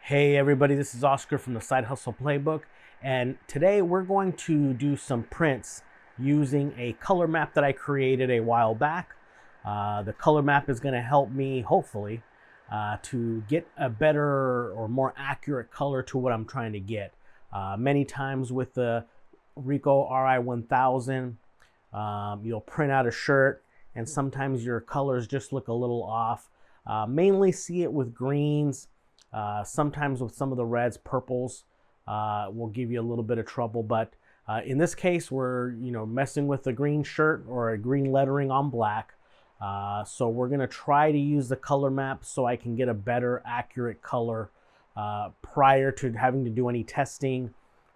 Hey everybody, this is Oscar from the Side Hustle Playbook, and today we're going to do some prints using a color map that I created a while back. The color map is going to help me, hopefully, to get a better or more accurate color to what I'm trying to get. Many times with the RICOH RI 1000, you'll print out a shirt and sometimes your colors just look a little off. Mainly see it with greens. Sometimes with some of the reds, purples will give you a little bit of trouble, but in this case, we're messing with a green shirt or a green lettering on black. So we're gonna try to use the color map so I can get a better, accurate color prior to having to do any testing.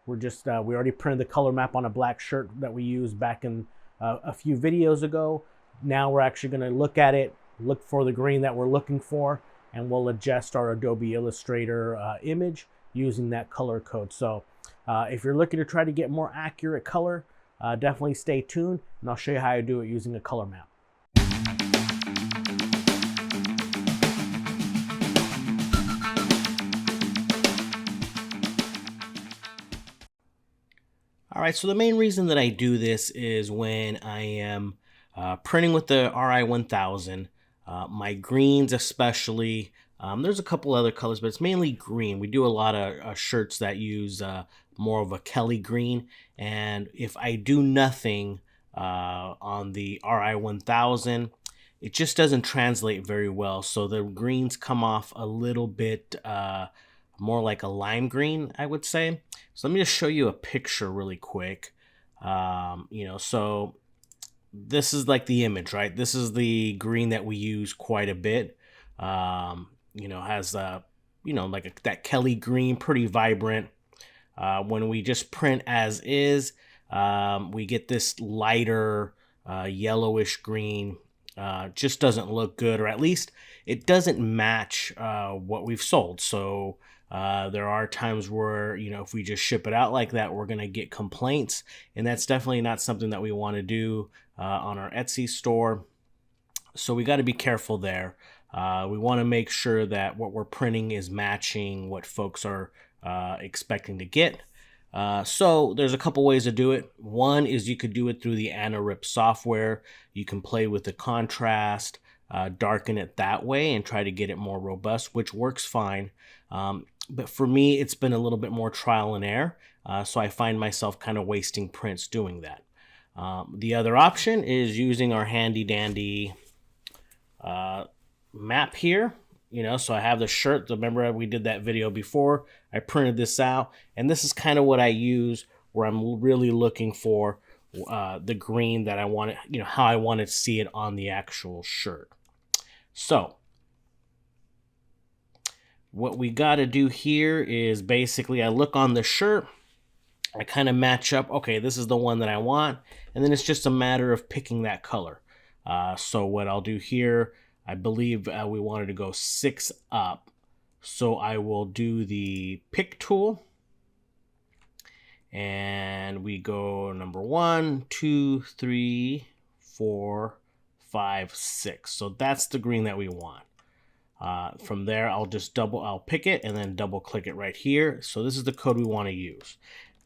We already printed the color map on a black shirt that we used back in a few videos ago. Now we're actually gonna look at it, look for the green that we're looking for, and we'll adjust our Adobe Illustrator image using that color code. So if you're looking to try to get more accurate color, definitely stay tuned, and I'll show you how I do it using a color map. All right, so the main reason that I do this is when I am printing with the RI 1000, my greens especially. There's a couple other colors, but it's mainly green. We do a lot of shirts that use more of a Kelly green. And if I do nothing on the RI 1000, it just doesn't translate very well. So the greens come off a little bit more like a lime green, I would say. So let me just show you a picture really quick. So this is like the image, right? This is the green that we use quite a bit. Has that Kelly green, pretty vibrant. When we just print as is, we get this lighter yellowish green. Just doesn't look good, or at least it doesn't match what we've sold. So there are times where, if we just ship it out like that, we're going to get complaints, and that's definitely not something that we want to do on our Etsy store. So we got to be careful there. We want to make sure that what we're printing is matching what folks are expecting to get. So there's a couple ways to do it. One is you could do it through the Anajet RIP software. You can play with the contrast, darken it that way, and try to get it more robust, which works fine. But for me, it's been a little bit more trial and error. So I find myself kind of wasting prints doing that. The other option is using our handy dandy map here. So I have the shirt. Remember we did that video before. I printed this out, and this is kind of what I use where I'm really looking for the green that I want it, how I want to see it on the actual shirt. So what we got to do here is basically I look on the shirt, I kind of match up, okay, this is the one that I want, and then it's just a matter of picking that color. So what I'll do here, I believe we wanted to go 6 up. So I will do the pick tool, and we go number 1, 2, 3, 4, 5, 6. So that's the green that we want. From there, I'll pick it and then double click it right here. So this is the code we want to use.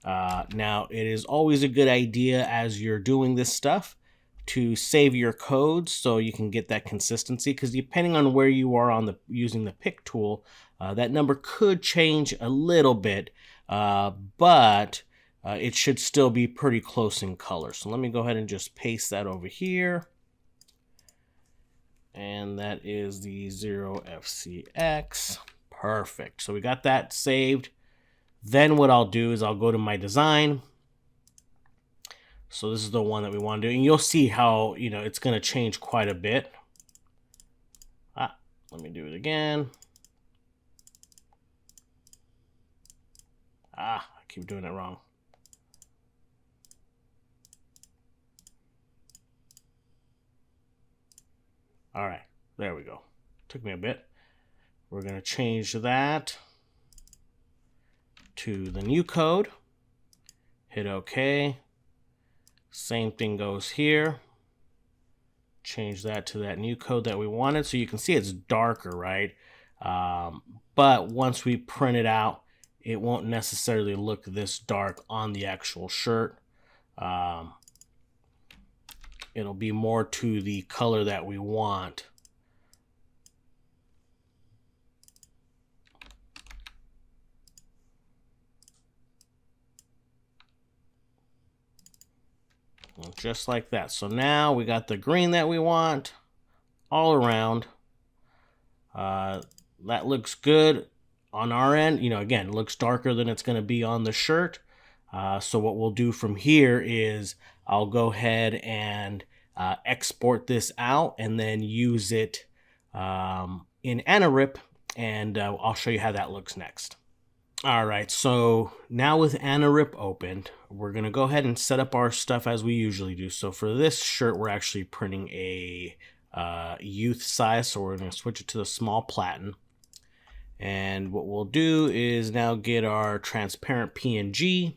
Now it is always a good idea as you're doing this stuff to save your codes so you can get that consistency, because depending on where you are on using the pick tool, that number could change a little bit, but it should still be pretty close in color. So let me go ahead and just paste that over here. And that is the 0FCX. Perfect. So we got that saved. Then what I'll do is I'll go to my design. So this is the one that we want to do, and you'll see how, it's going to change quite a bit. Let me do it again. I keep doing it wrong. All right, there we go. Took me a bit. We're going to change that to the new code. Hit OK. Same thing goes here. Change that to that new code that we wanted. So you can see it's darker, right? but once we print it out, it won't necessarily look this dark on the actual shirt. It'll be more to the color that we want. Just like that. So now we got the green that we want all around. That looks good on our end. You know, again, it looks darker than it's going to be on the shirt. So what we'll do from here is I'll go ahead and export this out and then use it in Anajet RIP, and I'll show you how that looks next. All right, so now with Anajet RIP opened, we're going to go ahead and set up our stuff as we usually do. So for this shirt, we're actually printing a youth size, so we're going to switch it to the small platen. And what we'll do is now get our transparent PNG,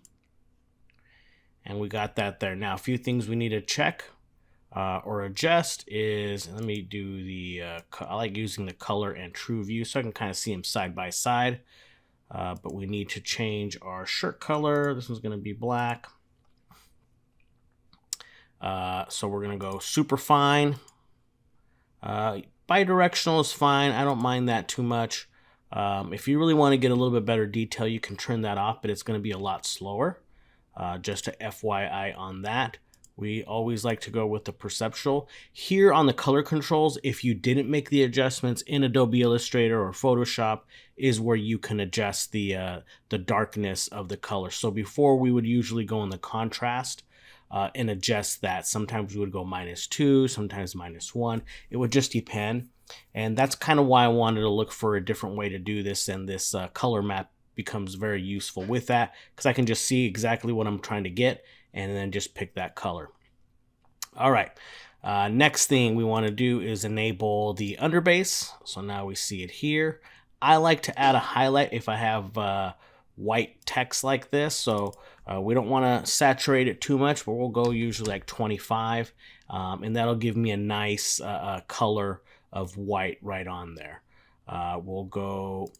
and we got that there. Now, a few things we need to check or adjust is, let me do the, I like using the color and true view so I can kind of see them side by side. But we need to change our shirt color. This one's going to be black. So we're going to go super fine. Bidirectional is fine. I don't mind that too much. If you really want to get a little bit better detail, you can turn that off, but it's going to be a lot slower. Just a FYI on that. We always like to go with the perceptual. Here on the color controls, if you didn't make the adjustments in Adobe Illustrator or Photoshop, is where you can adjust the darkness of the color. So before, we would usually go in the contrast and adjust that. Sometimes we would go -2, sometimes -1. It would just depend. And that's kind of why I wanted to look for a different way to do this, and this color map becomes very useful with that, because I can just see exactly what I'm trying to get and then just pick that color. All right, next thing we want to do is enable the underbase. So now we see it here. I like to add a highlight if I have white text like this, so we don't want to saturate it too much, but we'll go usually like 25, and that'll give me a nice color of white right on there. We'll go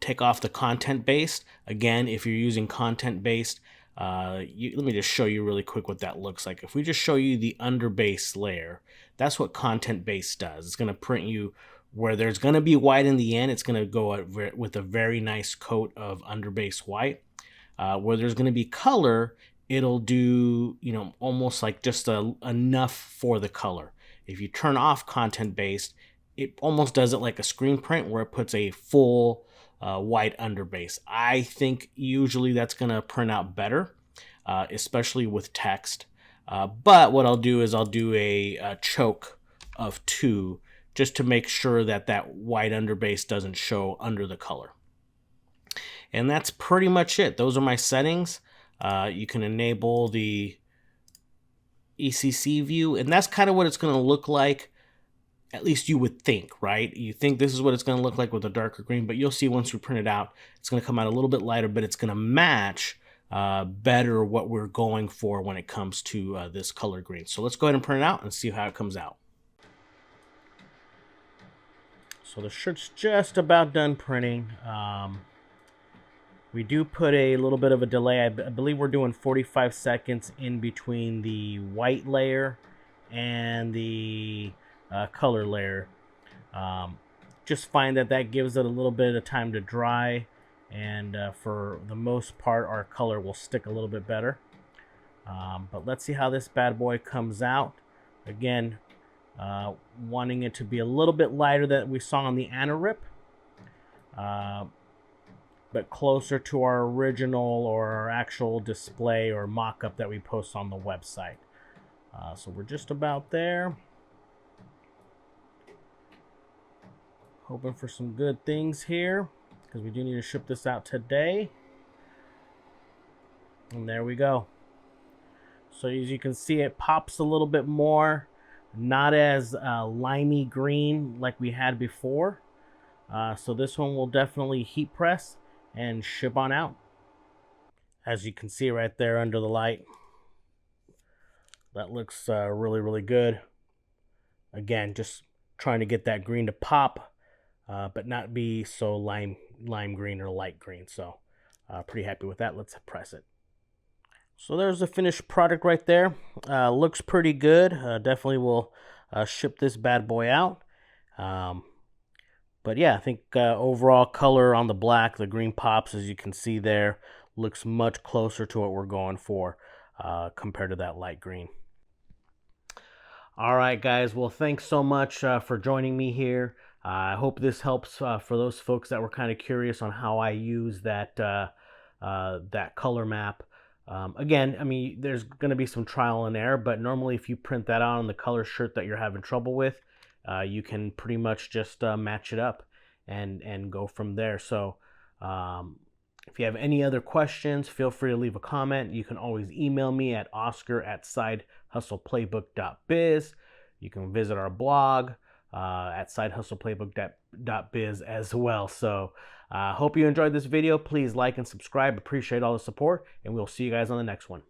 take off the content based. Again, if you're using content based, let me just show you really quick what that looks like. If we just show you the underbase layer, that's what content based does. It's going to print you where there's going to be white in the end. It's going to go with a very nice coat of underbase white. Where there's going to be color, it'll do, you know, almost like just enough for the color. If you turn off content based, it almost does it like a screen print where it puts a full white underbase. I think usually that's going to print out better, especially with text. But what I'll do is I'll do a choke of 2 just to make sure that that white underbase doesn't show under the color. And that's pretty much it. Those are my settings. You can enable the ECC view, and that's kind of what it's going to look like. At least you would think, right? You think this is what it's going to look like with a darker green, but you'll see once we print it out, it's going to come out a little bit lighter, but it's going to match better what we're going for when it comes to this color green. So let's go ahead and print it out and see how it comes out. So the shirt's just about done printing. We do put a little bit of a delay. I believe we're doing 45 seconds in between the white layer and the color layer. Just find that gives it a little bit of time to dry, and for the most part our color will stick a little bit better. But let's see how this bad boy comes out. Again, wanting it to be a little bit lighter than we saw on the Anajet RIP, but closer to our original or our actual display or mock-up that we post on the website. So we're just about there. Hoping for some good things here, because we do need to ship this out today. And there we go. So as you can see, it pops a little bit more. Not as limey green like we had before. So this one will definitely heat press and ship on out. As you can see right there under the light, that looks really, really good. Again, just trying to get that green to pop. but not be so lime green or light green. So pretty happy with that. Let's press it. So there's the finished product right there. Looks pretty good. Definitely will ship this bad boy out. But yeah, I think overall color on the black, the green pops, as you can see there, looks much closer to what we're going for compared to that light green. All right, guys. Well, thanks so much for joining me here. I hope this helps for those folks that were kind of curious on how I use that that color map. Again, I mean, there's going to be some trial and error, but normally if you print that out on the color shirt that you're having trouble with, you can pretty much just match it up and go from there. So if you have any other questions, feel free to leave a comment. You can always email me at oscar@sidehustleplaybook.biz. You can visit our blog at sidehustleplaybook.biz as well. So hope you enjoyed this video. Please like and subscribe. Appreciate all the support, and we'll see you guys on the next one.